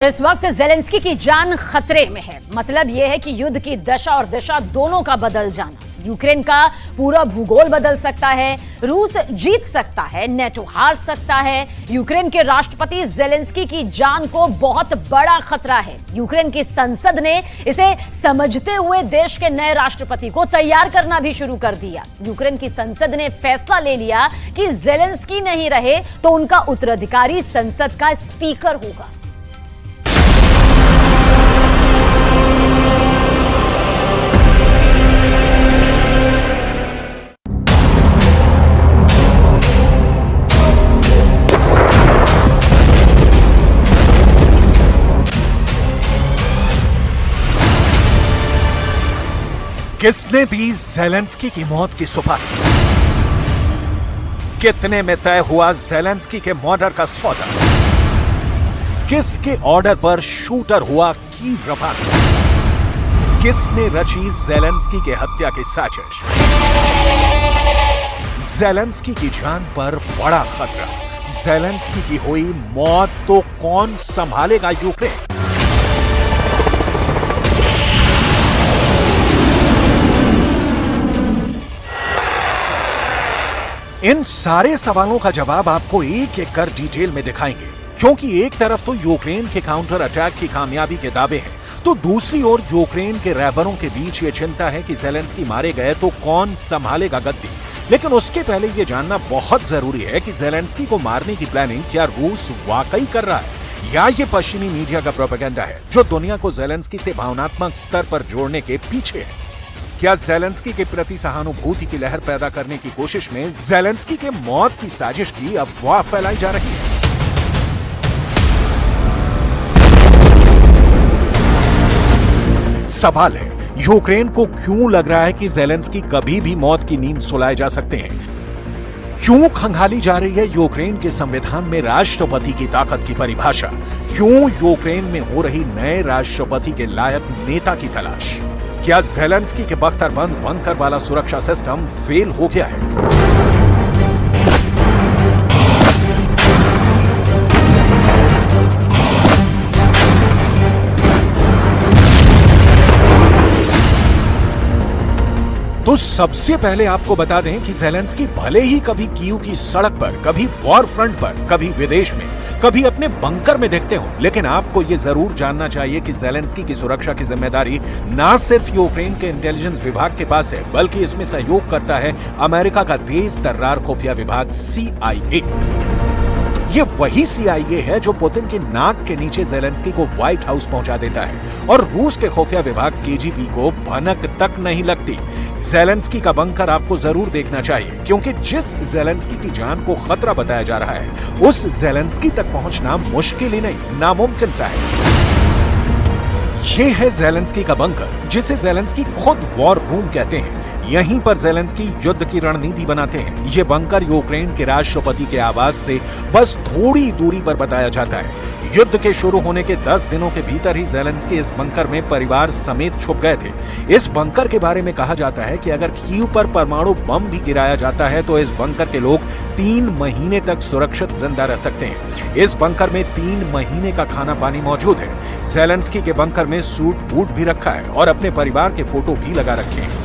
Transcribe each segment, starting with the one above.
इस वक्त जेलेंस्की की जान खतरे में है। मतलब यह है कि युद्ध की दशा और दिशा दोनों का बदल जाना। यूक्रेन का पूरा भूगोल बदल सकता है, रूस जीत सकता है, नेटो हार सकता है। यूक्रेन के राष्ट्रपति जेलेंस्की की जान को बहुत बड़ा खतरा है। यूक्रेन की संसद ने इसे समझते हुए देश के नए राष्ट्रपति को तैयार करना भी शुरू कर दिया। यूक्रेन की संसद ने फैसला ले लिया कि जेलेंस्की नहीं रहे तो उनका उत्तराधिकारी संसद का स्पीकर होगा। किसने दी जेलेंस्की की मौत की सुपारी? कितने में तय हुआ जेलेंस्की के मर्डर का सौदा? किसके ऑर्डर पर शूटर हुआ कीव रफाकी? किसने रची जेलेंस्की के हत्या की साजिश? जेलेंस्की की जान पर बड़ा खतरा। जेलेंस्की की हुई मौत तो कौन संभालेगा यूक्रेन? इन सारे सवालों का जवाब आपको एक एक कर डिटेल में दिखाएंगे, क्योंकि एक तरफ तो यूक्रेन के काउंटर अटैक की कामयाबी के दावे हैं, तो दूसरी ओर यूक्रेन के रहबरों के बीच ये चिंता है कि जेलेंस्की मारे गए तो कौन संभालेगा गद्दी। लेकिन उसके पहले ये जानना बहुत जरूरी है कि जेलेंस्की को मारने की प्लानिंग क्या रूस वाकई कर रहा है या ये पश्चिमी मीडिया का प्रोपेगेंडा है जो दुनिया को जेलेंस्की से भावनात्मक स्तर पर जोड़ने के पीछे है। क्या जेलेंस्की के प्रति सहानुभूति की लहर पैदा करने की कोशिश में जेलेंस्की के मौत की साजिश की अफवाह फैलाई जा रही है? सवाल है, यूक्रेन को क्यों लग रहा है कि जेलेंस्की कभी भी मौत की नींद सुलाए जा सकते हैं? क्यों खंगाली जा रही है यूक्रेन के संविधान में राष्ट्रपति की ताकत की परिभाषा? क्यों यूक्रेन में हो रही नए राष्ट्रपति के लायक नेता की तलाश? क्या जेलेंस्की के बख्तरबंद बंकर वाला सुरक्षा सिस्टम फेल हो गया है? तो सबसे पहले आपको बता दें कि जेलेंस्की भले ही कभी कीव की सड़क पर, कभी वॉर फ्रंट पर, कभी विदेश में, कभी अपने बंकर में दिखते हो, लेकिन आपको यह जरूर जानना चाहिए कि जेलेंस्की की सुरक्षा की जिम्मेदारी ना सिर्फ यूक्रेन के इंटेलिजेंस विभाग के पास है, बल्कि इसमें सहयोग करता है अमेरिका का तेज तर्रार खुफिया विभाग CIA। ये वही CIA है जो पुतिन के नाक के नीचे जेलेंस्की को व्हाइट हाउस पहुंचा देता है और रूस के खुफिया विभाग KGB को भनक तक नहीं लगती। जेलेंस्की का बंकर आपको जरूर देखना चाहिए, क्योंकि जिस जेलेंस्की की जान को खतरा बताया जा रहा है उस जेलेंस्की तक पहुंचना मुश्किल ही नहीं, नामुमकिन सा है। ये है जेलेंस्की का बंकर, जिसे जेलेंस्की खुद वॉर रूम कहते हैं। यहीं पर जेलेंस्की युद्ध की रणनीति बनाते हैं। ये बंकर यूक्रेन के राष्ट्रपति के आवास से बस थोड़ी दूरी पर बताया जाता है। युद्ध के शुरू होने के 10 दिनों के भीतर ही जेलेंस्की इस बंकर में परिवार समेत छुप गए थे। इस बंकर के बारे में कहा जाता है कि अगर कीव पर परमाणु बम भी गिराया जाता है तो इस बंकर के लोग 3 महीने तक सुरक्षित जिंदा रह सकते हैं। इस बंकर में 3 महीने का खाना पानी मौजूद है। जेलेंस्की के बंकर में सूट बूट भी रखा है और अपने परिवार के फोटो भी लगा रखे हैं।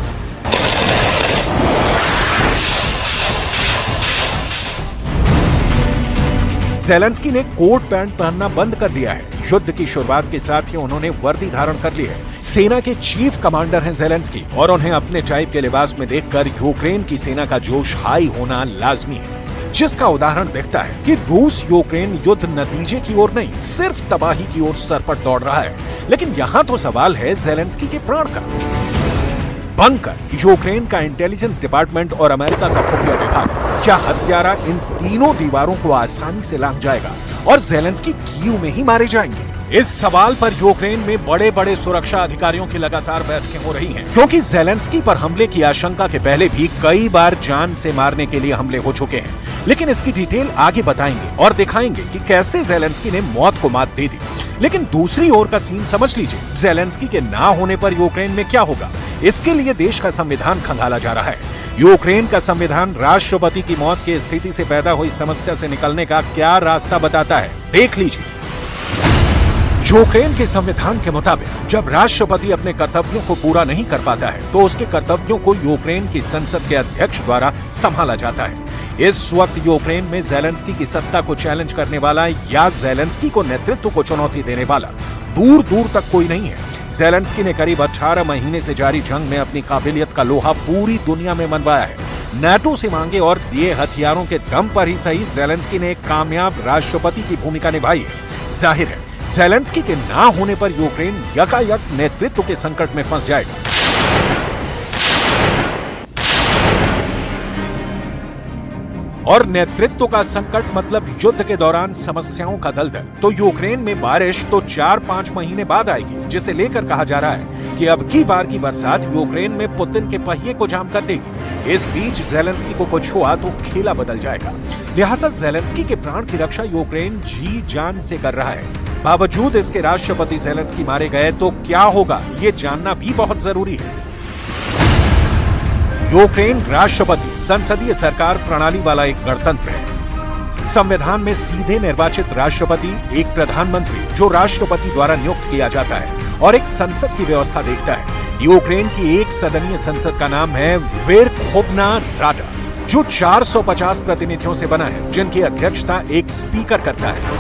जेलेंस्की ने कोट पैंट पहनना बंद कर दिया है। युद्ध की शुरुआत के साथ ही उन्होंने वर्दी धारण कर ली है। सेना के चीफ कमांडर हैं जेलेंस्की और उन्हें अपने टाइप के लिबास में देखकर यूक्रेन की सेना का जोश हाई होना लाजमी है, जिसका उदाहरण दिखता है कि रूस यूक्रेन युद्ध नतीजे की ओर नहीं, सिर्फ तबाही की ओर सरपट दौड़ रहा है। लेकिन यहाँ तो सवाल है जेलेंस्की के प्राण का। बंकर, यूक्रेन का इंटेलिजेंस डिपार्टमेंट और अमेरिका का खुफिया विभाग, क्या हत्यारा इन तीनों दीवारों को आसानी से लांघ जाएगा और जेलेंस्की कीव में ही मारे जाएंगे? इस सवाल पर यूक्रेन में बड़े बड़े सुरक्षा अधिकारियों की लगातार बैठकें हो रही हैं, क्योंकि जेलेंस्की पर हमले की आशंका के पहले भी कई बार जान से मारने के लिए हमले हो चुके हैं। लेकिन इसकी डिटेल आगे बताएंगे और दिखाएंगे कि कैसे जेलेंस्की ने मौत को मात दे दी। लेकिन दूसरी ओर का सीन समझ लीजिए, जेलेंस्की के ना होने पर यूक्रेन में क्या होगा? इसके लिए देश का संविधान खंगाला जा रहा है। यूक्रेन का संविधान राष्ट्रपति की मौत की स्थिति से पैदा हुई समस्या से निकलने का क्या रास्ता बताता है, देख लीजिए। यूक्रेन के संविधान के मुताबिक जब राष्ट्रपति अपने कर्तव्यों को पूरा नहीं कर पाता है तो उसके कर्तव्यों को यूक्रेन की संसद के अध्यक्ष द्वारा संभाला जाता है। इस वक्त यूक्रेन में ज़ेलेंस्की की सत्ता को चैलेंज करने वाला या ज़ेलेंस्की को नेतृत्व को चुनौती देने वाला दूर दूर तक कोई नहीं है। ज़ेलेंस्की ने करीब 18 महीने से जारी जंग में अपनी काबिलियत का लोहा पूरी दुनिया में मनवाया है। नाटो से मांगे और दिए हथियारों के दम पर ही सही ज़ेलेंस्की ने एक कामयाब राष्ट्रपति की भूमिका निभाई है। जाहिर है ज़ेलेंस्की के ना होने पर यूक्रेन यकायक नेतृत्व के संकट में फंस जाएगा। और नेतृत्व का संकट मतलब युद्ध के दौरान समस्याओं का दलदल। तो यूक्रेन में बारिश तो 4-5 महीने बाद आएगी, जिसे लेकर कहा जा रहा है कि अब की बार की बरसात यूक्रेन में पुतिन के पहिए को जाम कर देगी। इस बीच ज़ेलेंस्की को कुछ हुआ तो खेला बदल जाएगा। लिहाजा ज़ेलेंस्की के प्राण की रक्षा यूक्रेन जी जान से कर रहा है। बावजूद इसके राष्ट्रपति ज़ेलेंस्की मारे गए तो क्या होगा, ये जानना भी बहुत जरूरी है। यूक्रेन राष्ट्रपति संसदीय सरकार प्रणाली वाला एक गणतंत्र है। संविधान में सीधे निर्वाचित राष्ट्रपति, एक प्रधानमंत्री जो राष्ट्रपति द्वारा नियुक्त किया जाता है और एक संसद की व्यवस्था देखता है। यूक्रेन की एक सदनीय संसद का नाम है वेरखोवना राडा, जो 450 प्रतिनिधियों से बना है, जिनकी अध्यक्षता एक स्पीकर करता है।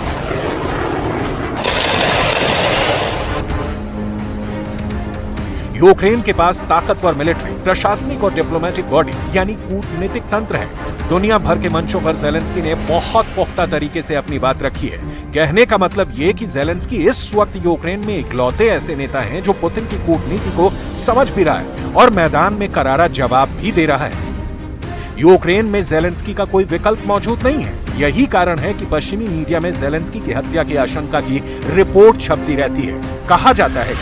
यूक्रेन के पास ताकतवर मिलिट्री, प्रशासनिक और डिप्लोमेटिक बॉडी यानी कूटनीतिक तंत्र है। दुनिया भर के मंचों पर ज़ेलेंस्की ने बहुत पुख्ता तरीके से अपनी बात रखी है। कहने का मतलब ये कि ज़ेलेंस्की इस वक्त यूक्रेन में इकलौते ऐसे नेता हैं जो पुतिन की कूटनीति को समझ भी रहा है और मैदान में करारा जवाब भी दे रहा है। यूक्रेन में ज़ेलेंस्की का कोई विकल्प मौजूद नहीं है। यही कारण है कि पश्चिमी मीडिया में ज़ेलेंस्की की हत्या की आशंका की रिपोर्ट छपती रहती है। कहा जाता है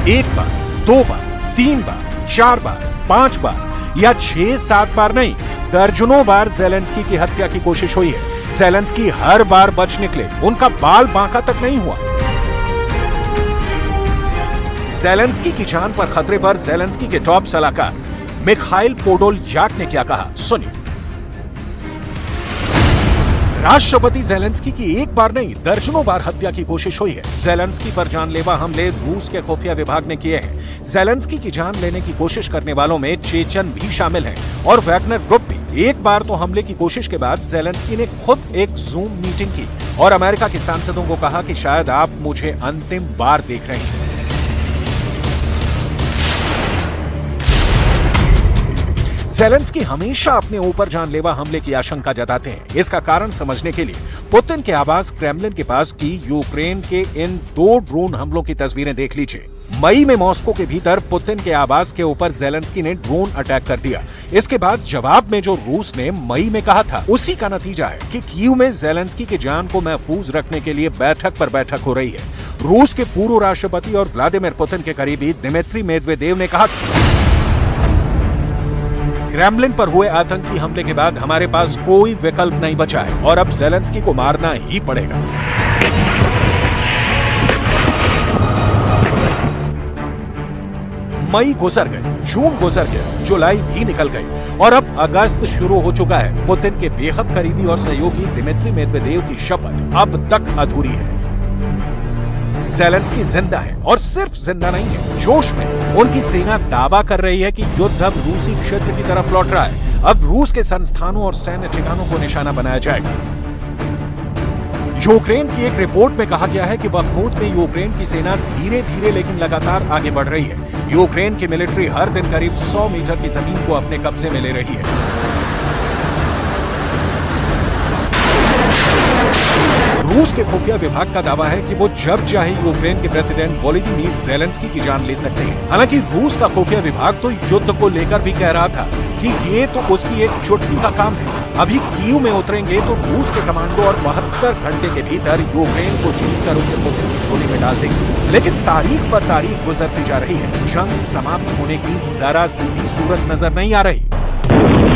एक बार, 2 बार, 3 बार, 4 बार, 5 बार या 6-7 बार नहीं, दर्जनों बार ज़ेलेंस्की की हत्या की कोशिश हुई है। ज़ेलेंस्की हर बार बच निकले, उनका बाल बांका तक नहीं हुआ। ज़ेलेंस्की की जान पर खतरे पर ज़ेलेंस्की के टॉप सलाहकार मिखाइल पोडोलयाक ने क्या कहा, सुनिए। राष्ट्रपति ज़ेलेंस्की की एक बार नहीं, दर्जनों बार हत्या की कोशिश हुई है। ज़ेलेंस्की पर जानलेवा हमले रूस के खुफिया विभाग ने किए हैं। ज़ेलेंस्की की जान लेने की कोशिश करने वालों में चेचन भी शामिल हैं और वैगनर ग्रुप भी। एक बार तो हमले की कोशिश के बाद ज़ेलेंस्की ने खुद एक जूम मीटिंग की और अमेरिका के सांसदों को कहा कि शायद आप मुझे अंतिम बार देख रहे हैं। ज़ेलेंस्की हमेशा अपने ऊपर जानलेवा हमले की आशंका जताते हैं। इसका कारण समझने के लिए पुतिन के आवास क्रेमलिन के पास की यूक्रेन के इन 2 ड्रोन हमलों की तस्वीरें देख लीजिए। मई में मॉस्को के भीतर पुतिन के आवास के ऊपर ज़ेलेंस्की ने ड्रोन अटैक कर दिया। इसके बाद जवाब में जो रूस ने मई में कहा था, उसी का नतीजा है कि कीव में ज़ेलेंस्की की जान को महफूज रखने के लिए बैठक पर बैठक हो रही है। रूस के पूर्व राष्ट्रपति और व्लादिमीर पुतिन के करीबी दिमित्री मेदवेदेव ने कहा, क्रेमलिन पर हुए आतंकी हमले के बाद हमारे पास कोई विकल्प नहीं बचा है और अब ज़ेलेंस्की को मारना ही पड़ेगा। मई गुजर गए, जून गुजर गया, जुलाई भी निकल गई और अब अगस्त शुरू हो चुका है। पुतिन के बेहद करीबी और सहयोगी दिमित्री मेदवेदेव की शपथ अब तक अधूरी है। ज़ेलेंस्की जिंदा है और सिर्फ जिंदा नहीं है, जोश में। उनकी सेना दावा कर रही है कि युद्ध अब रूसी क्षेत्र की तरफ लौट रहा है। अब रूस के संस्थानों और सैन्य ठिकानों को निशाना बनाया जाएगा। यूक्रेन की एक रिपोर्ट में कहा गया है कि बखमूत में यूक्रेन की सेना धीरे धीरे लेकिन लगातार आगे बढ़ रही है। यूक्रेन की मिलिट्री हर दिन करीब 100 मीटर की जमीन को अपने कब्जे में ले रही है। रूस के खुफिया विभाग का दावा है कि वो जब चाहे यूक्रेन के प्रेसिडेंट वोलोदिमीर ज़ेलेंस्की की जान ले सकते हैं। हालांकि रूस का खुफिया विभाग तो युद्ध को लेकर भी कह रहा था कि ये तो उसकी एक चुटकी का काम है। अभी कीव में उतरेंगे तो रूस के कमांडो और 72 घंटे के भीतर यूक्रेन को जीतकर उसे पुतिन की झोली में डाल देंगे। लेकिन तारीख पर तारीख गुजरती जा रही है, जंग समाप्त होने की जरा सी भी सूरत नजर नहीं आ रही।